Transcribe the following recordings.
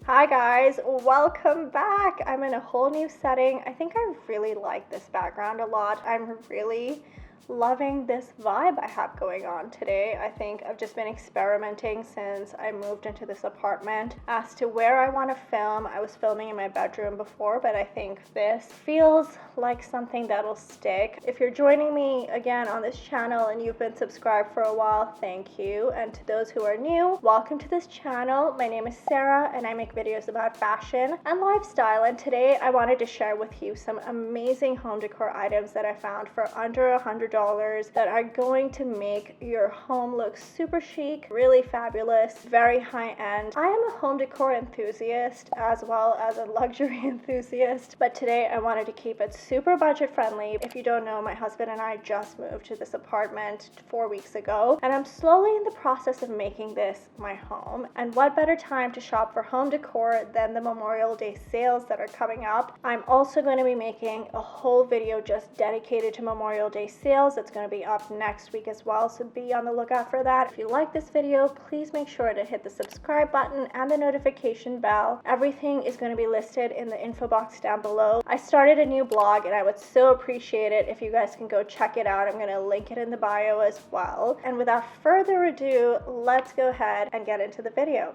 Hi guys, welcome back. I'm in a whole new setting. I think I really like this background a lot. I'm really loving this vibe I have going on today. I think I've just been experimenting since I moved into this apartment as to where I want to film. I was filming in my bedroom before, but I think this feels like something that'll stick. If you're joining me again on this channel and you've been subscribed for a while, thank you. And to those who are new, welcome to this channel. My name is Sarah and I make videos about fashion and lifestyle. And today I wanted to share with you some amazing home decor items that I found for under $100 that are going to make your home look super chic, really fabulous, very high end. I am a home decor enthusiast as well as a luxury enthusiast, but today I wanted to keep it super budget friendly. If you don't know, my husband and I just moved to this apartment 4 weeks ago, and I'm slowly in the process of making this my home. And what better time to shop for home decor than the Memorial Day sales that are coming up. I'm also going to be making a whole video just dedicated to Memorial Day sales. It's going to be up next week as well, so be on the lookout for that. If you like this video, please make sure to hit the subscribe button and the notification bell. Everything is going to be listed in the info box down below. I started a new blog and I would so appreciate it if you guys can go check it out. I'm going to link it in the bio as well. And without further ado, let's go ahead and get into the video.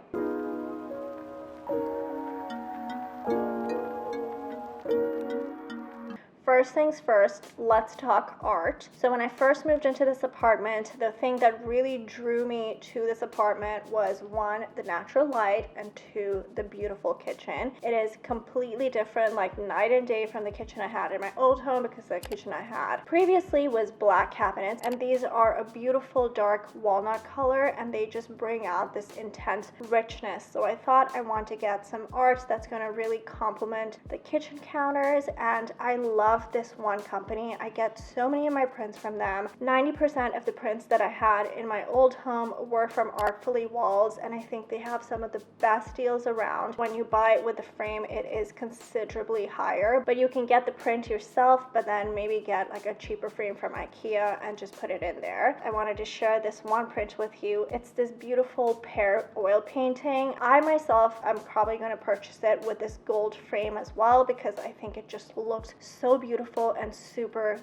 First things first, let's talk art. So when I first moved into this apartment, the thing that really drew me to this apartment was one, the natural light, and two, the beautiful kitchen. It is completely different, like night and day from the kitchen I had in my old home, because the kitchen I had previously was black cabinets, and these are a beautiful dark walnut color, and they just bring out this intense richness. So I thought I want to get some art that's going to really complement the kitchen counters, and I love this one company. I get so many of my prints from them. 90% of the prints that I had in my old home were from Artfully Walls, and I think they have some of the best deals around. When you buy it with the frame, it is considerably higher, but you can get the print yourself, but then maybe get like a cheaper frame from IKEA and just put it in there. I wanted to share this one print with you. It's this beautiful pear oil painting. I myself am probably going to purchase it with this gold frame as well, because I think it just looks so beautiful and super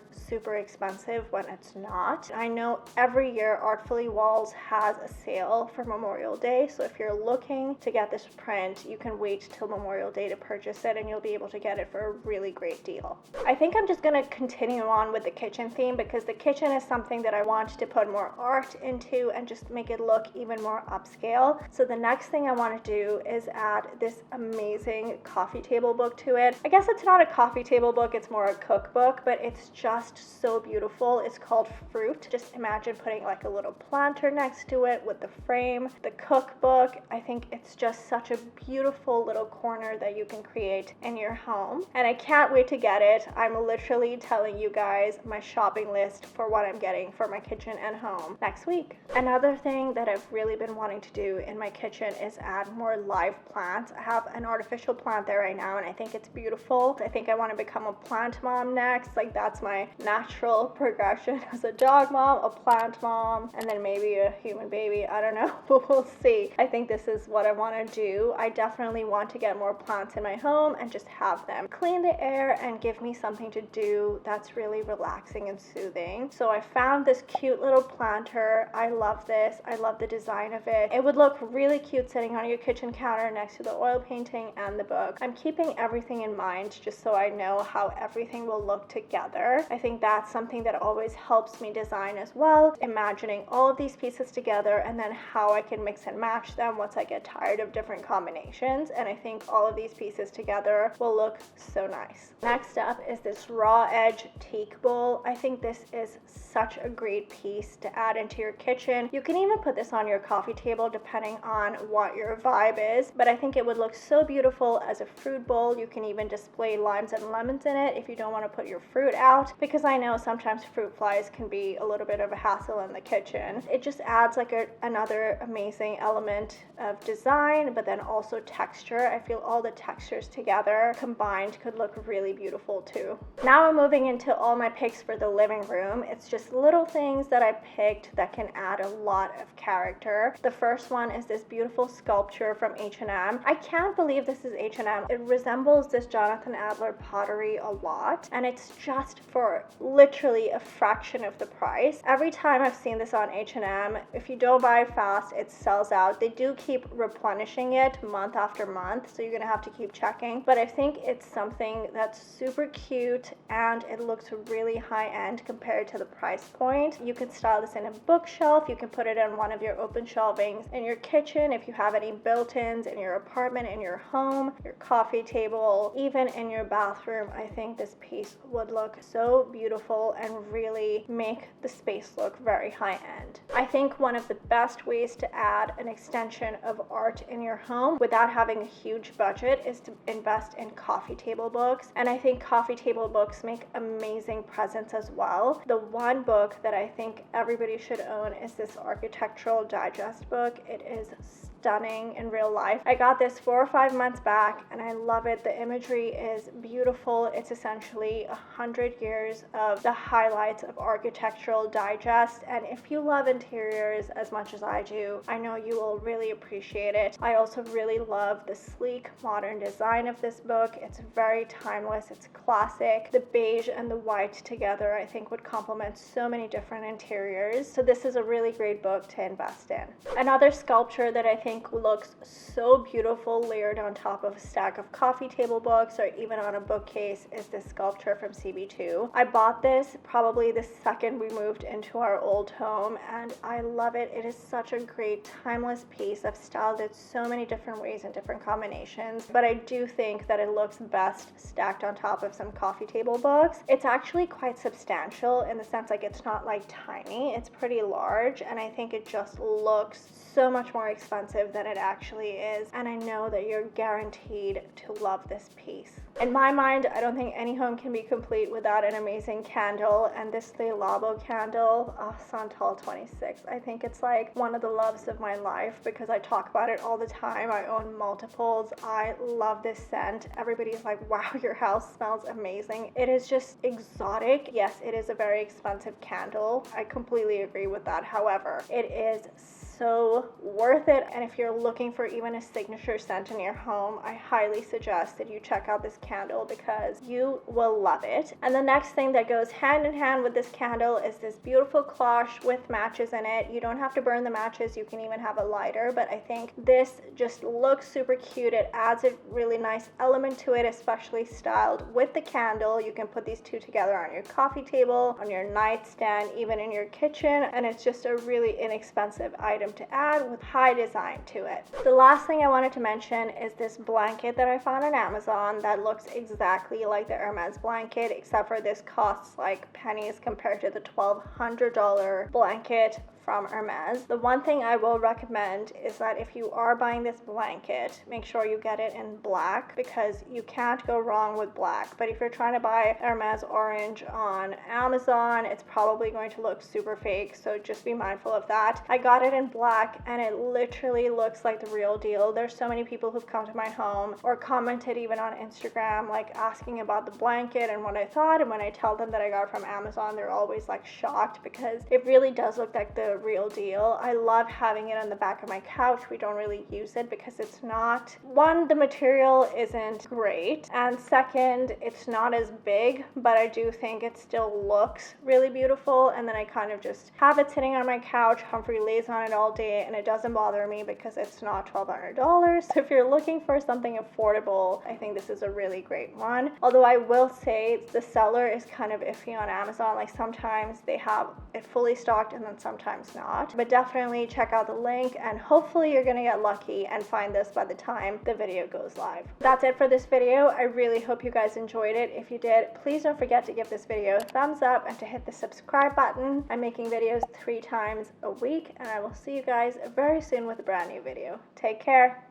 expensive when it's not. I know every year Artfully Walls has a sale for Memorial Day, so if you're looking to get this print, you can wait till Memorial Day to purchase it and you'll be able to get it for a really great deal. I think I'm just going to continue on with the kitchen theme, because the kitchen is something that I want to put more art into and just make it look even more upscale. So the next thing I want to do is add this amazing coffee table book to it. I guess it's not a coffee table book, it's more a cookbook, but it's just so beautiful. It's called Fruit. Just imagine putting like a little planter next to it with the frame. The cookbook, I think it's just such a beautiful little corner that you can create in your home, and I can't wait to get it. I'm literally telling you guys my shopping list for what I'm getting for my kitchen and home next week. Another thing that I've really been wanting to do in my kitchen is add more live plants. I have an artificial plant there right now and I think it's beautiful. I think I want to become a plant mom next. Like, that's my natural progression as a dog mom, a plant mom, and then maybe a human baby. I don't know, but we'll see. I think this is what I want to do. I definitely want to get more plants in my home and just have them clean the air and give me something to do that's really relaxing and soothing. So I found this cute little planter. I love this. I love the design of it. It would look really cute sitting on your kitchen counter next to the oil painting and the book. I'm keeping everything in mind just so I know how everything will look together. I think that's something that always helps me design as well, imagining all of these pieces together and then how I can mix and match them once I get tired of different combinations, and I think all of these pieces together will look so nice. Next up is this raw edge teak bowl. I think this is such a great piece to add into your kitchen. You can even put this on your coffee table depending on what your vibe is, but I think it would look so beautiful as a fruit bowl. You can even display limes and lemons in it if you don't want want to put your fruit out, because I know sometimes fruit flies can be a little bit of a hassle in the kitchen. It just adds like another amazing element of design, but then also texture. I feel all the textures together combined could look really beautiful too. Now I'm moving into all my picks for the living room. It's just little things that I picked that can add a lot of character. The first one is this beautiful sculpture from H&M. I can't believe this is H&M. It resembles this Jonathan Adler pottery a lot, and it's just for literally a fraction of the price. Every time I've seen this on H&M, if you don't buy it fast, it sells out. They do keep replenishing it month after month, so you're gonna have to keep checking, but I think it's something that's super cute and it looks really high-end compared to the price point. You can style this in a bookshelf, you can put it in one of your open shelvings in your kitchen, if you have any built-ins in your apartment, in your home, your coffee table, even in your bathroom. I think this piece would look so beautiful and really make the space look very high-end. I think one of the best ways to add an extension of art in your home without having a huge budget is to invest in coffee table books, and I think coffee table books make amazing presents as well. The one book that I think everybody should own is this Architectural Digest book. It is stunning in real life. I got this 4 or 5 months back and I love it. The imagery is beautiful. It's essentially 100 years of the highlights of Architectural Digest, and if you love interiors as much as I do, I know you will really appreciate it. I also really love the sleek modern design of this book. It's very timeless, it's classic. The beige and the white together I think would complement so many different interiors, so this is a really great book to invest in. Another sculpture that I think looks so beautiful layered on top of a stack of coffee table books or even on a bookcase is this sculpture from CB2. I bought this probably the second we moved into our old home and I love it. It is such a great timeless piece. I've styled it so many different ways and different combinations, but I do think that it looks best stacked on top of some coffee table books. It's actually quite substantial in the sense like it's not like tiny, it's pretty large, and I think it just looks so much more expensive than it actually is, and I know that you're guaranteed to love this piece. In my mind, I don't think any home can be complete without an amazing candle, and this Le Labo candle, Santal 26, I think it's like one of the loves of my life because I talk about it all the time. I own multiples. I love this scent. Everybody's like, wow, your house smells amazing. It is just exotic. Yes, it is a very expensive candle. I completely agree with that. However, it is so worth it, and if you're looking for even a signature scent in your home, I highly suggest that you check out this candle because you will love it. And the next thing that goes hand in hand with this candle is this beautiful cloche with matches in it. You don't have to burn the matches, you can even have a lighter, but I think this just looks super cute. It adds a really nice element to it, especially styled with the candle. You can put these two together on your coffee table, on your nightstand, even in your kitchen, and it's just a really inexpensive item to add with high design to it. The last thing I wanted to mention is this blanket that I found on Amazon that looks exactly like the Hermes blanket, except for this costs like pennies compared to the $1,200 blanket from Hermes. The one thing I will recommend is that if you are buying this blanket, make sure you get it in black because you can't go wrong with black. But if you're trying to buy Hermes orange on Amazon, it's probably going to look super fake, so just be mindful of that. I got it in black and it literally looks like the real deal. There's so many people who've come to my home or commented even on Instagram like asking about the blanket and what I thought, and when I tell them that I got it from Amazon, they're always like shocked because it really does look like the real deal. I love having it on the back of my couch. We don't really use it because it's not, one, the material isn't great, and second, it's not as big, but I do think it still looks really beautiful, and then I kind of just have it sitting on my couch. Humphrey lays on it all day and it doesn't bother me because it's not $1,200. So if you're looking for something affordable, I think this is a really great one. Although I will say the seller is kind of iffy on Amazon. Like sometimes they have it fully stocked and then sometimes not, but definitely check out the link and hopefully you're gonna get lucky and find this by the time the video goes live. That's it for this video. I really hope you guys enjoyed it. If you did, please don't forget to give this video a thumbs up and to hit the subscribe button. I'm making videos 3 times a week and I will see you guys very soon with a brand new video. Take care.